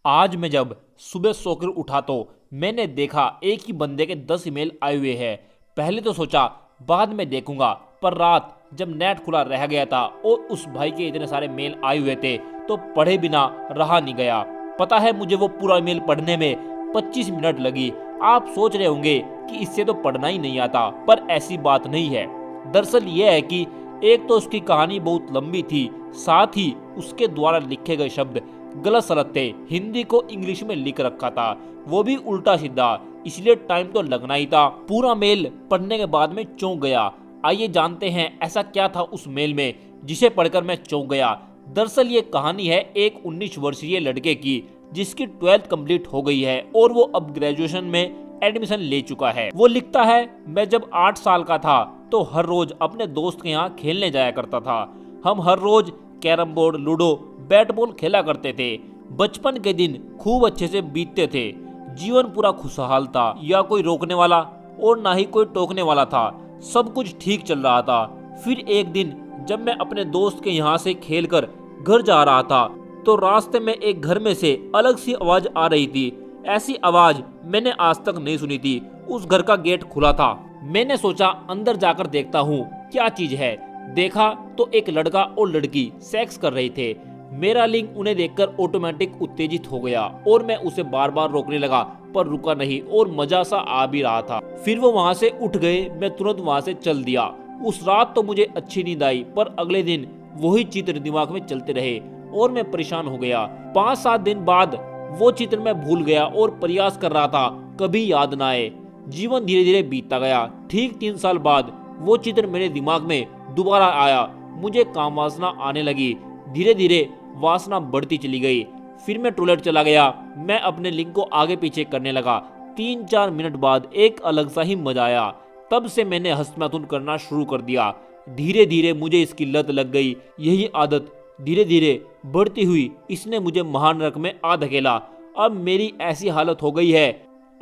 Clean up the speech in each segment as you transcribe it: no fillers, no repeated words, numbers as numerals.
आज मैं जब सुबह सोकर उठा तो मैंने देखा एक ही बंदे के 10 ईमेल आए हुए हैं। पहले तो सोचा बाद में देखूंगा, पर रात जब नेट खुला रह गया था और उस भाई के इतने सारे मेल आए हुए थे तो पढ़े बिना रहा नहीं गया। पता है मुझे वो पूरा ईमेल पढ़ने में 25 मिनट लगी। आप सोच रहे होंगे कि इससे तो पढ़ना ही नहीं आता, पर ऐसी बात नहीं है। दरअसल यह है कि एक तो उसकी कहानी बहुत लंबी थी, साथ ही उसके द्वारा लिखे गए शब्द गलत सलत थे। हिंदी को इंग्लिश में लिख रखा था, वो भी उल्टा सीधा, इसलिए टाइम तो लगना ही था। पूरा मेल पढ़ने के बाद में चौंक गया। आइए जानते हैं ऐसा क्या था उस मेल में जिसे पढ़कर मैं चौंक गया। दरअसल ये कहानी है एक 19 वर्षीय लड़के की जिसकी 12th कंप्लीट हो गई है और वो अब ग्रेजुएशन में एडमिशन ले चुका है। वो लिखता है, मैं जब 8 साल का था तो हर रोज अपने दोस्त के यहाँ खेलने जाया करता था। हम हर रोज carrom board, ludo, bat ball खेला करते थे। बचपन के दिन खूब अच्छे से बीतते थे। जीवन पूरा खुशहाल था, या कोई रोकने वाला और ना ही कोई टोकने वाला था। सब कुछ ठीक चल रहा था। फिर एक दिन जब मैं अपने दोस्त के यहाँ से खेलकर घर जा रहा था तो रास्ते में एक घर में से अलग सी आवाज आ रही थी। ऐसी आवाज मैंने आज तक नहीं सुनी थी। उस घर का गेट खुला था। मैंने सोचा अंदर जाकर देखता हूँ क्या चीज है। देखा तो एक लड़का और लड़की सेक्स कर रहे थे। मेरा लिंग उन्हें देखकर ऑटोमेटिक उत्तेजित हो गया और मैं उसे बार बार रोकने लगा, पर रुका नहीं और मजा सा आ भी रहा था। फिर वो वहाँ से उठ गए, मैं तुरंत वहाँ से चल दिया। उस रात तो मुझे अच्छी नींद आई, पर अगले दिन वही चित्र दिमाग में चलते रहे और मैं परेशान हो गया। 5-7 दिन बाद वो चित्र मैं भूल गया और प्रयास कर रहा था कभी याद ना आए। जीवन धीरे धीरे बीतता गया। ठीक 3 साल बाद वो चित्र मेरे दिमाग में दोबारा आया। मुझे काम वासना आने लगी। धीरे धीरे वासना बढ़ती चली गई। फिर मैं टॉयलेट चला गया। मैं अपने लिंक को आगे पीछे करने लगा। 3-4 मिनट बाद एक अलग सा ही मजा आया। तब से मैंने हस्तमैथुन करना शुरू कर दिया। धीरे धीरे मुझे इसकी लत लग गई। यही आदत धीरे धीरे बढ़ती हुई इसने मुझे महानरक में आ धकेला। अब मेरी ऐसी हालत हो गई है,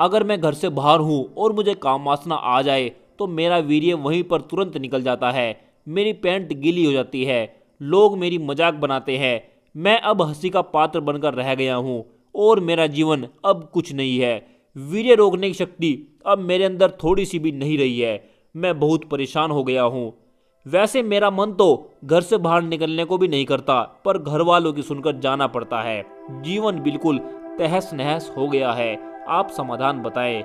अगर मैं घर से बाहर हूँ और मुझे काम वासना आ जाए तो मेरा वीर्य वहीं पर तुरंत निकल जाता है। मेरी पैंट गीली हो जाती है। लोग मेरी मजाक बनाते हैं। मैं अब हंसी का पात्र बनकर रह गया हूँ और मेरा जीवन अब कुछ नहीं है। वीर्य रोकने की शक्ति अब मेरे अंदर थोड़ी सी भी नहीं रही है। मैं बहुत परेशान हो गया हूँ। वैसे मेरा मन तो घर से बाहर निकलने को भी नहीं करता, पर घर वालों की सुनकर जाना पड़ता है। जीवन बिल्कुल तहस नहस हो गया है। आप समाधान बताएं।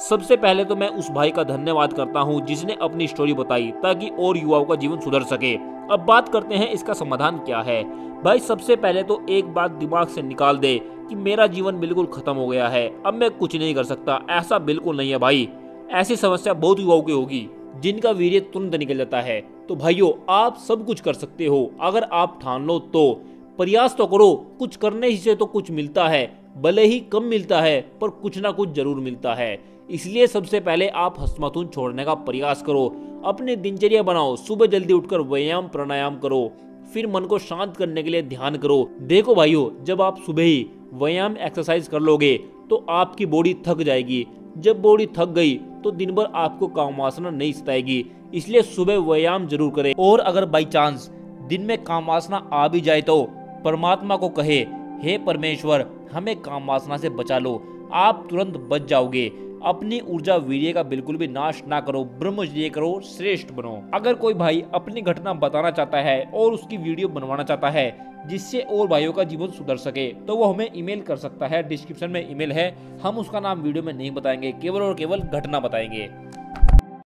सबसे पहले तो मैं उस भाई का धन्यवाद करता हूं जिसने अपनी स्टोरी बताई ताकि और युवाओं का जीवन सुधर सके। अब बात करते हैं इसका समाधान क्या है। भाई सबसे पहले तो एक बात दिमाग से निकाल दे कि मेरा जीवन बिल्कुल खत्म हो गया है, अब मैं कुछ नहीं कर सकता। ऐसा बिल्कुल नहीं है भाई। ऐसी समस्या बहुत युवाओं की होगी जिनका वीर्य तुरंत निकल जाता है। तो भाइयों, आप सब कुछ कर सकते हो अगर आप ठान लो तो। प्रयास तो करो। कुछ करने ही से तो कुछ मिलता है, भले ही कम मिलता है पर कुछ ना कुछ जरूर मिलता है। इसलिए सबसे पहले आप हस्तमैथुन छोड़ने का प्रयास करो। अपनी दिनचर्या बनाओ। सुबह जल्दी उठकर व्यायाम प्राणायाम करो। फिर मन को शांत करने के लिए ध्यान करो। देखो भाइयों, जब आप सुबह ही व्यायाम एक्सरसाइज कर लोगे तो आपकी बॉडी थक जाएगी। जब बॉडी थक गई तो दिन भर आपको काम वासना नहीं सताएगी। इसलिए सुबह व्यायाम जरूर करें। और अगर बाई चांस दिन में काम वासना आ भी जाए तो परमात्मा को कहे, हे परमेश्वर हमें काम वासना से बचा लो। आप तुरंत बच जाओगे। अपनी ऊर्जा वीर्य का बिल्कुल भी नाश ना करो। ब्रह्मचर्य करो, श्रेष्ठ बनो। अगर कोई भाई अपनी घटना बताना चाहता है और उसकी वीडियो बनवाना चाहता है जिससे और भाइयों का जीवन सुधर सके तो वो हमें ईमेल कर सकता है। डिस्क्रिप्शन में ईमेल है। हम उसका नाम वीडियो में नहीं बताएंगे, केवल और केवल घटना बताएंगे।